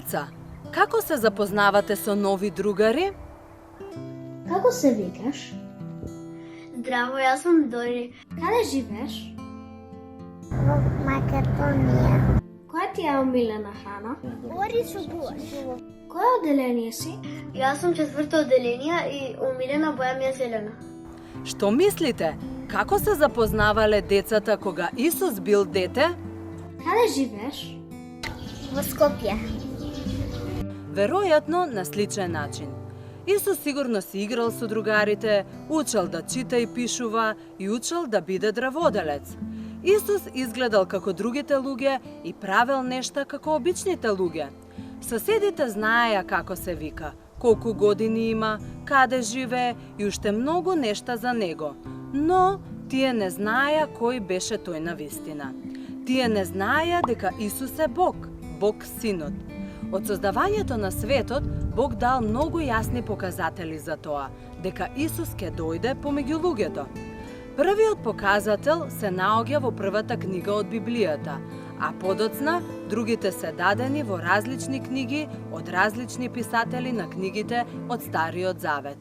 Деца, како се запознавате со нови другари? Како се викаш? Здраво, јас сум Дори. Каде живееш? Во Македонија. Која ти е омилена храна? Орис убуаш. Кое одделение си? Јас сум 4-то одделение и омилена боја ми е зелена. Што мислите? Како се запознавале децата кога Исус бил дете? Каде живееш? Во Скопје. Веројатно на сличен начин. Исус сигурно си играл со другарите, учел да чита и пишува и учел да биде драводелец. Исус изгледал како другите луѓе и правел нешта како обичните луѓе. Соседите знаеја како се вика, колку години има, каде живее и уште многу нешта за него. Но тие не знаеја кој беше тој на вистина. Тие не знаеја дека Исус е Бог, Бог Синот. Од создавањето на светот, Бог дал многу јасни показатели за тоа, дека Исус ќе дојде помеѓу луѓето. Првиот показател се наоѓа во првата книга од Библијата, а подоцна другите се дадени во различни книги од различни писатели на книгите од Стариот Завет.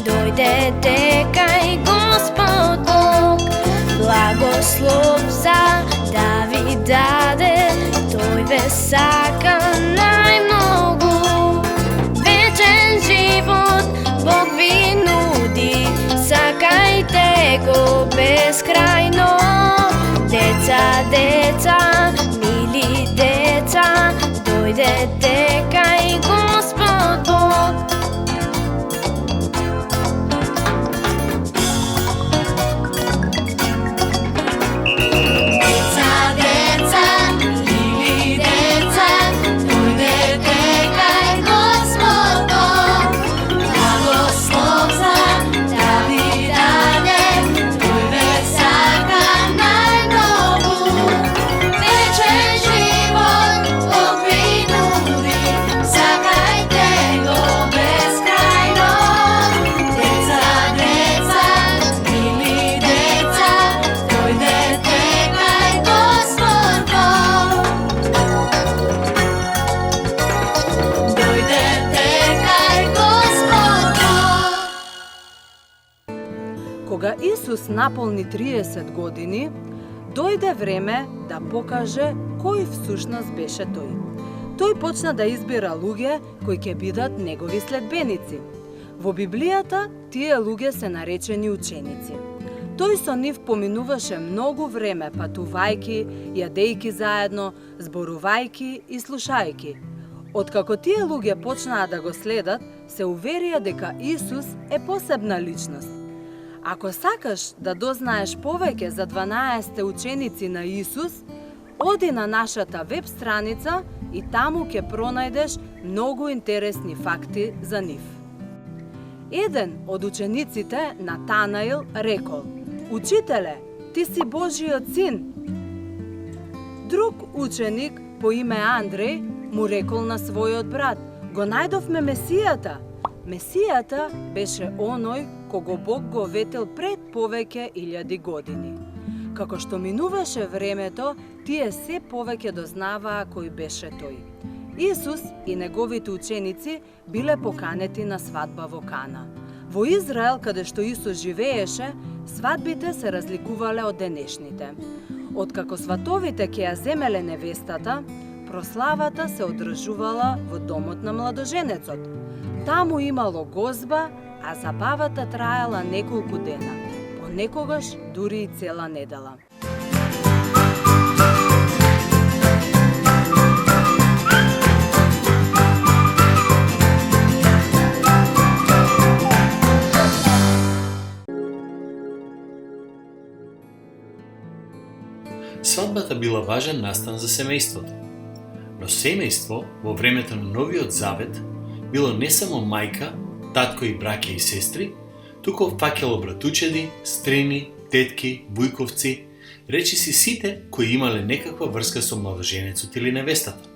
Дојдете кај Господ Бог, благослов за да ви даде, тој ве сака најмногу. Вечен живот Бог ви нуди, сакајте го безкрајно. Деца, деца, мили деца, дојдете кај Господ Бог. Кога Исус наполни 30 години, дојде време да покаже кој всушност беше тој. Тој почна да избира луѓе кои ќе бидат негови следбеници. Во Библијата тие луѓе се наречени ученици. Тој со нив поминуваше многу време патувајки, јадејки заедно, зборувајки и слушајки. Откако тие луѓе почнаа да го следат, се уверија дека Исус е посебна личност. Ако сакаш да дознаеш повеќе за 12 ученици на Исус, оди на нашата веб страница и таму ќе пронајдеш многу интересни факти за нив. Еден од учениците, Натанаил, рекол: "Учителе, ти си Божиот син." Друг ученик по име Андреј му рекол на својот брат: "Го најдовме Месијата." Месијата беше оној кого Бог го ветил пред повеќе илјади години. Како што минуваше времето, тие се повеќе дознаваа кој беше тој. Исус и неговите ученици биле поканети на свадба во Кана. Во Израел, каде што Исус живееше, свадбите се разликувале од денешните. Откако сватовите ќе ја земеле невестата, прославата се одржувала во домот на младоженецот. Таму имало гозба, а забавата траела неколку дена, понекогаш дури и цела недела. Свадбата била важен настан за семејството. Но семејство во времето на Новиот Завет било не само мајка, татко и браќа и сестри, туку фаќало братучеди, стрини, тетки, бујковци, речиси сите кои имале некаква врска со младоженецот или невестата.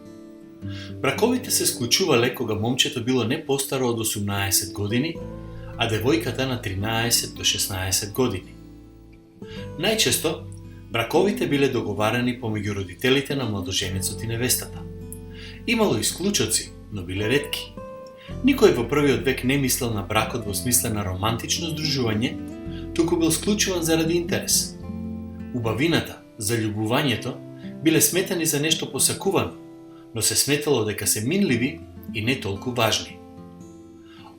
Браковите се склучувале кога момчето било не постаро од 18 години, а девојката на 13 до 16 години. Најчесто, браковите биле договарани помеѓу родителите на младоженецот и невестата. Имало исклучоци, но биле ретки. Никој во првиот век не мислел на бракот во смисла на романтично здружување, туку бил склучуван заради интерес. Убавината, заљубувањето, биле сметани за нешто посакувано, но се сметало дека се минливи и не толку важни.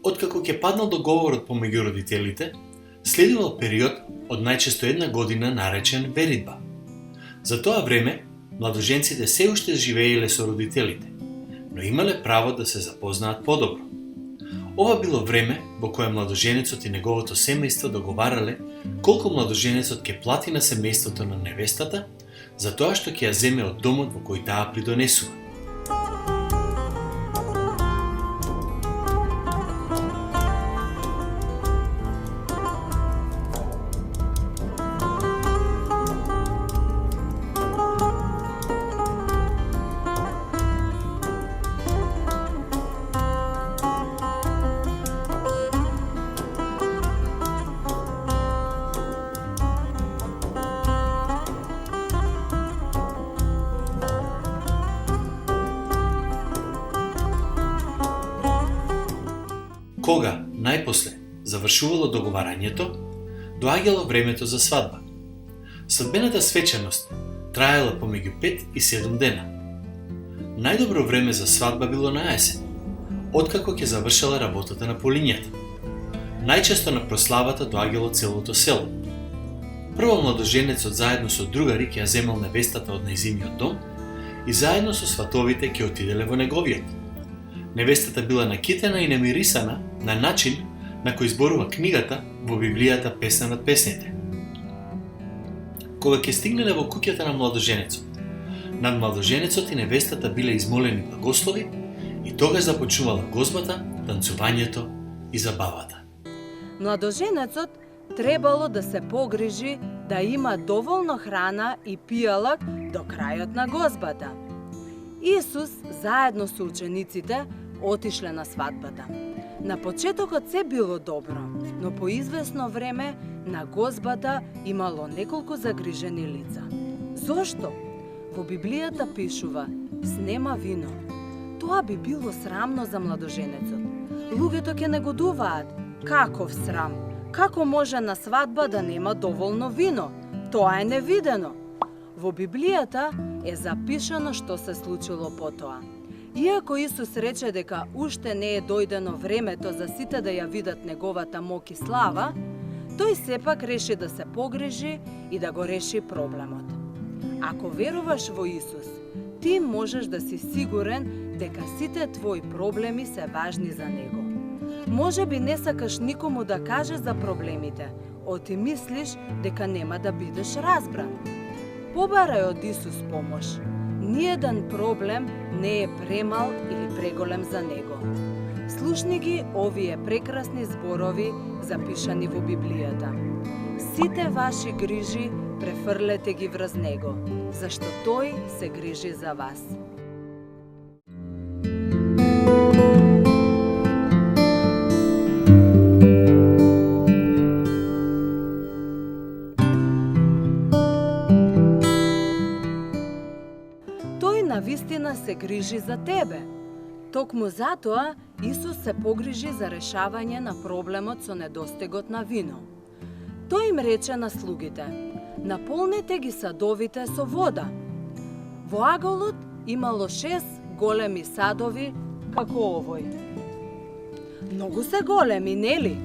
Откако ќе паднал договорот помеѓу родителите, следувал период од најчесто 1 година наречен веридба. За тоа време, младоженците се уште живееле со родителите, но имале право да се запознаат подобро. Ова било време во кое младоженецот и неговото семејство договарале колку младоженецот ќе плати на семејството на невестата за тоа што ќе ја земе од домот во кој таа придонесува. Кога, најпосле, завршувало договарањето, доаѓало времето за свадба. Свадбената свечаност траела помеѓу 5 и 7 дена. Најдобро време за свадба било на есен, откако ќе завршила работата на полињата. Најчесто на прославата доаѓало целото село. Прво младоженецот заедно со другари ќе ја земал невестата од нејзиниот дом и заедно со сватовите ќе отиделе во неговиот. Невестата била накитена и намирисана на начин на кој зборува книгата во Библијата Песна над песните. Кога ќе стигнале во куќата на младоженецот, над младоженецот и невестата биле измолени благослови и тогаш започнувала гозбата, танцувањето и забавата. Младоженецот требало да се погрижи да има доволно храна и пијалак до крајот на гозбата. Исус заедно со учениците отишле на свадбата. На почетокот се било добро, но по извесно време на гозбата имало неколку загрижени лица. Зошто? Во Библијата пишува: "Снема вино." Тоа би било срамно за младоженецот. Луѓето ќе негодуваат. Каков срам? Како може на свадба да нема доволно вино? Тоа е невидено. Во Библијата е запишано што се случило потоа. Иако Исус рече дека уште не е дојдено времето за сите да ја видат неговата мок и слава, тој сепак реши да се погрижи и да го реши проблемот. Ако веруваш во Исус, ти можеш да си сигурен дека сите твои проблеми се важни за Него. Може би не сакаш никому да кажеш за проблемите, оти мислиш дека нема да бидеш разбран. Побарај од Исус помош. Ниеден проблем не е премал или преголем за Него. Слушни ги овие прекрасни зборови запишани во Библијата. Сите ваши грижи префрлете ги врз Него, зашто Тој се грижи за вас. Навистина се грижи за тебе. Токму затоа Исус се погрижи за решавање на проблемот со недостигот на вино. Тој им рече на слугите: "Наполнете ги садовите со вода." Во аголот имало 6 големи садови како овој. Многу се големи, нели?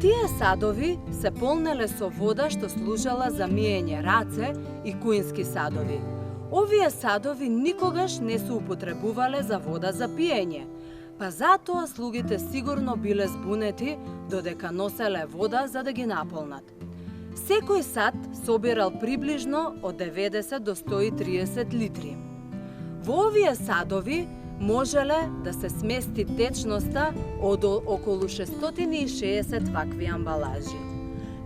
Тие садови се полнеле со вода што служела за миење раце и куински садови. Овие садови никогаш не се употребувале за вода за пиење, па затоа слугите сигурно биле збунети додека носеле вода за да ги наполнат. Секој сад собирал приближно од 90 до 130 литри. Во овие садови можеле да се смести течноста од околу 660 вакви амбалажи.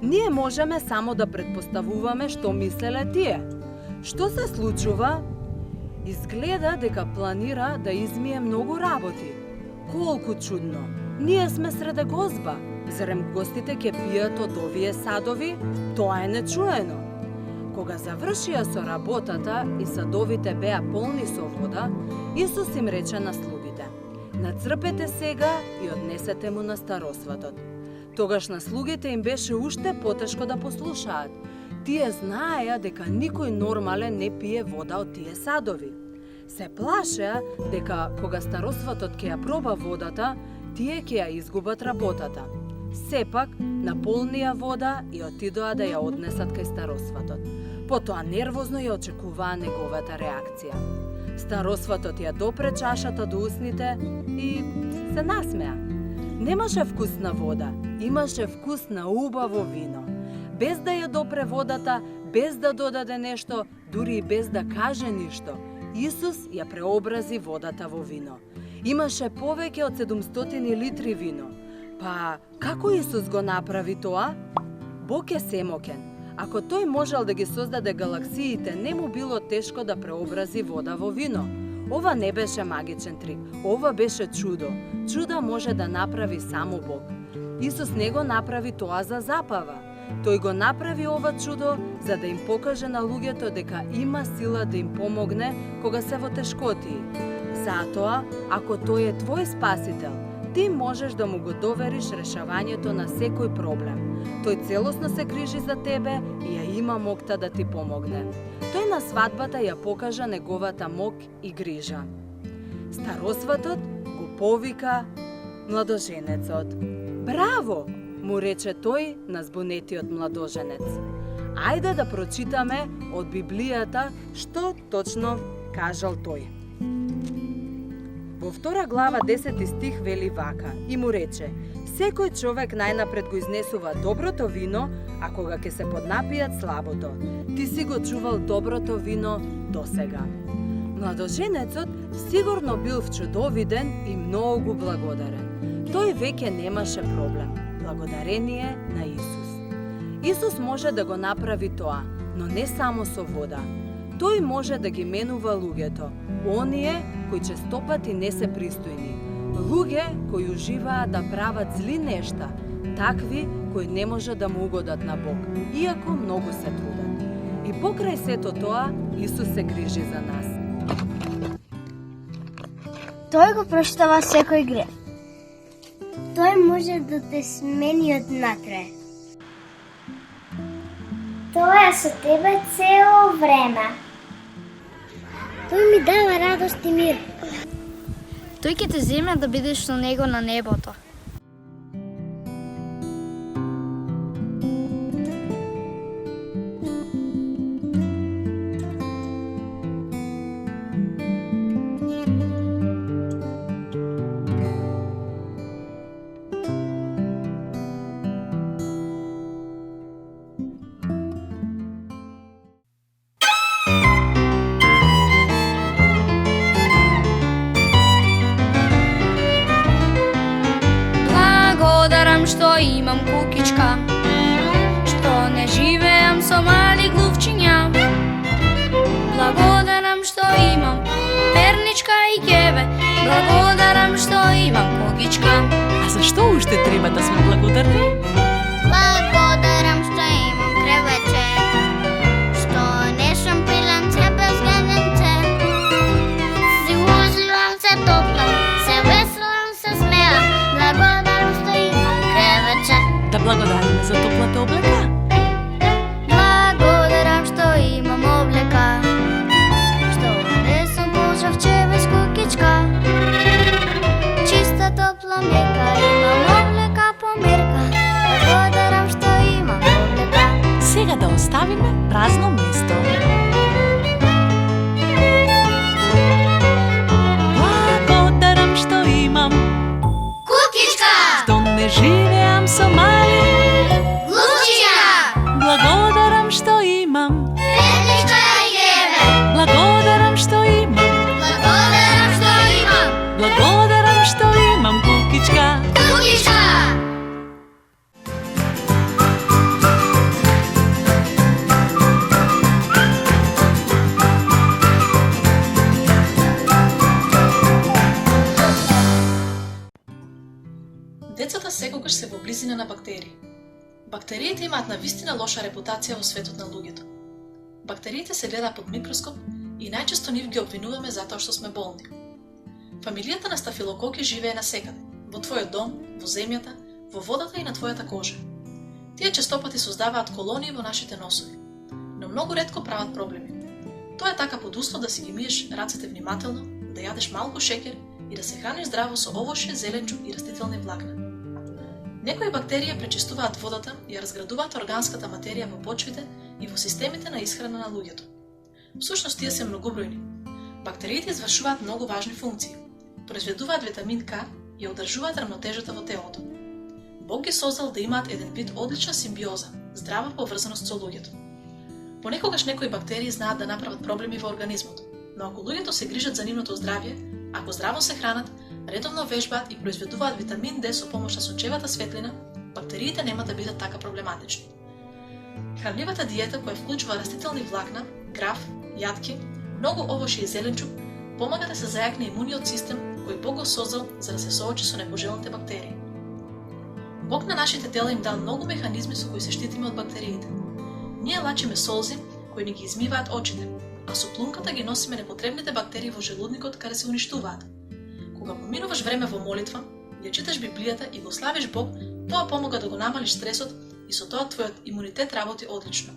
Ние можеме само да предпоставуваме што мислеле тие. Што се случува? Изгледа дека планира да измие многу работи. Колку чудно! Ние сме среде гозба. Зарем гостите ќе пијат од овие садови? Тоа е нечуено. Кога завршија со работата и садовите беа полни со вода, Исус им рече на слугите: "Нацрпете сега и однесете му на старосватот." Тогаш на слугите им беше уште потешко да послушаат. Тие знаеја дека никој нормален не пие вода од тие садови. Се плашеа дека кога старосватот ќе ја проба водата, тие ќе ја изгубат работата. Сепак, наполнија вода и отидоа да ја однесат кај старосватот. Потоа нервозно ја очекуваа неговата реакција. Старосватот ја допре чашата до усните и се насмеа. Немаше вкус на вода, имаше вкус на убаво вино. Без да ја допре водата, без да додаде нешто, дури и без да каже ништо, Исус ја преобрази водата во вино. Имаше повеќе од 700 литри вино. Па, како Исус го направи тоа? Бог е семокен. Ако тој можел да ги создаде галаксиите, не му било тешко да преобрази вода во вино. Ова не беше магичен трик, ова беше чудо. Чуда може да направи само Бог. Исус не го направи тоа за забава. Тој го направи ова чудо за да им покаже на луѓето дека има сила да им помогне кога се во тешкотии. Затоа, ако тој е твој спасител, ти можеш да му го довериш решавањето на секој проблем. Тој целосно се грижи за тебе и ја има моќта да ти помогне. Тој на свадбата ја покажа неговата моќ и грижа. Старосватот го повика младоженецот. Браво! Му рече тој на збунетиот младоженец. Ајде да прочитаме од Библијата што точно кажал тој. Во 2 глава 10 стих вели вака и му рече: "Секој човек најнапред го изнесува доброто вино, а кога ќе се поднапијат слабото. Ти си го чувал доброто вино досега." Младоженецот сигурно бил вчудовиден и многу благодарен. Тој веќе немаше проблем. Благодарение на Исус. Исус може да го направи тоа, но не само со вода. Тој може да ги менува луѓето, оние кои честопати не се пристојни, луѓе кои уживаат да прават зли нешта, такви кои не може да му угодат на Бог, иако многу се трудат. И покрај сето тоа, Исус се грижи за нас. Тој го проштава секој грев. Тој може да те смени однатре. Тоа е со тебе цело време. Тој ми дава радост и мир. Тој ќе те земе да бидеш со него на небото. Што имам кукичка, што не живеам со мали глувчиња. Благодарам што имам перничка и ќебе, благодарам што имам кукичка. А зашто уште треба да сме благодарни? Благодарам што имам кревече, што не сум пиленце без гененце. Си узливам се топлам, се веселам, се смеам. Благодарам што имам кревече. Да благодариме за топлата облека. Благодарам што имам облека, што не сум полжавче без кукичка. Чиста топла мека, имам облека по мерка. Благодарам што имам облека. Сега да оставиме празно место. Благодарам што имам Кукичка! што не живеам со мали Глучиња! благодарам на бактерии. Бактериите имаат навистина лоша репутација во светот на луѓето. Бактериите се гледаат под микроскоп и најчесто нив ги обвинуваме затоа што сме болни. Фамилијата на стафилококи живее насекаде, во твојот дом, во земјата, во водата и на твојата кожа. Тие честопати создаваат колонии во нашите носови, но многу ретко прават проблеми. Тоа е така под услов да си ги миеш рацете внимателно, да јадеш малку шеќер и да се храниш здраво со овошје, зеленчук и растителни влакна. Некои бактерии пречистуваат водата и ја разградуваат органската материја во почвите и во системите на исхрана на луѓето. Всушност тие се многобројни. Бактериите извршуваат многу важни функции. Произведуваат витамин К и ја одржуваат рамнотежата во телото. Бог ги создал да имаат еден вид одлична симбиоза, здрава поврзаност со луѓето. Понекогаш некои бактерии знаат да направат проблеми во организмот, но ако луѓето се грижат за нивното здравје, ако здраво се хранат, редовно вежбаат и произведуваат витамин Д со помош на сончевата светлина, бактериите нема да бидат така проблематични. Хранливата диета која вклучува растителни влакна, граф, јатки, многу овошје и зеленчук, помага да се зајакне имуниот систем кој Бог го создал за да се соочи со непожелните бактерии. Бог на нашите тела им дал многу механизми со кои се штитиме од бактериите. Ние лачиме солзи кои ни ги измиваат очите, а со плунката ги носиме непотребните бактерии во желудникот каде се уништуваат. Кога поминуваш време во молитва, ја читаш Библијата и го славиш Бог, тоа помага да го намалиш стресот и со тоа твојот имунитет работи одлично.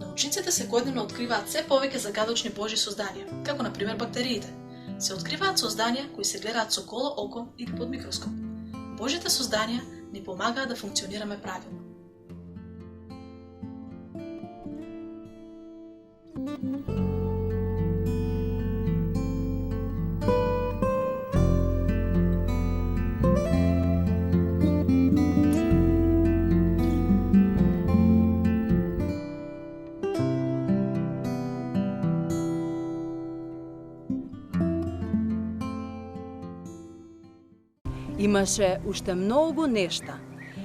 Научниците секојдневно откриваат се повеќе загадочни Божји созданија, како на пример бактериите. Се откриваат созданија кои се гледаат со голо око или под микроскоп. Божите созданија ни помагаат да функционираме правилно. Имаше уште многу нешта.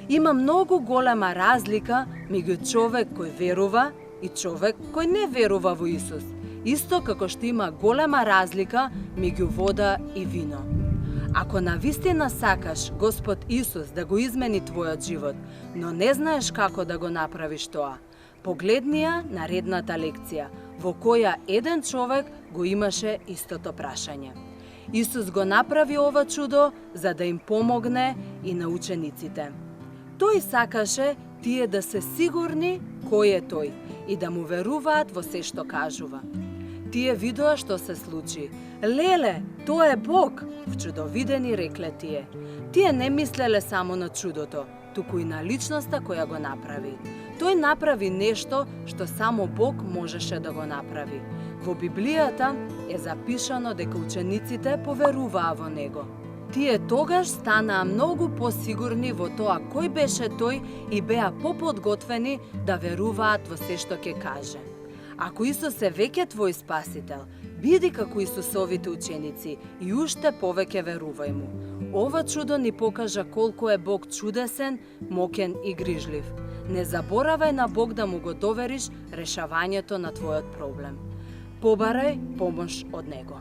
Има многу голема разлика меѓу човек кој верува и човек кој не верува во Исус. Исто како што има голема разлика меѓу вода и вино. Ако навистина сакаш Господ Исус да го измени твојот живот, но не знаеш како да го направиш тоа, погледни ја наредната лекција, во која еден човек го имаше истото прашање. Исус го направи ова чудо за да им помогне и на учениците. Тој сакаше тие да се сигурни кој е тој и да му веруваат во се што кажува. Тие видоа што се случи. Леле, тоа е Бог, вчудовидени рекле тие. Тие не мислеле само на чудото, туку и на личноста која го направи. Тој направи нешто што само Бог можеше да го направи. Во Библијата е запишано дека учениците поверуваа во него. Тие тогаш станаа многу посигурни во тоа кој беше тој и беа поподготвени да веруваат во се што ќе каже. Ако Исус е веќе твој спасител, биди како Исусовите ученици и уште повеќе верувај му. Ова чудо ни покажа колку е Бог чудесен, мокен и грижлив. Не заборавај на Бог да му го довериш решавањето на твојот проблем. Побарај помош од него.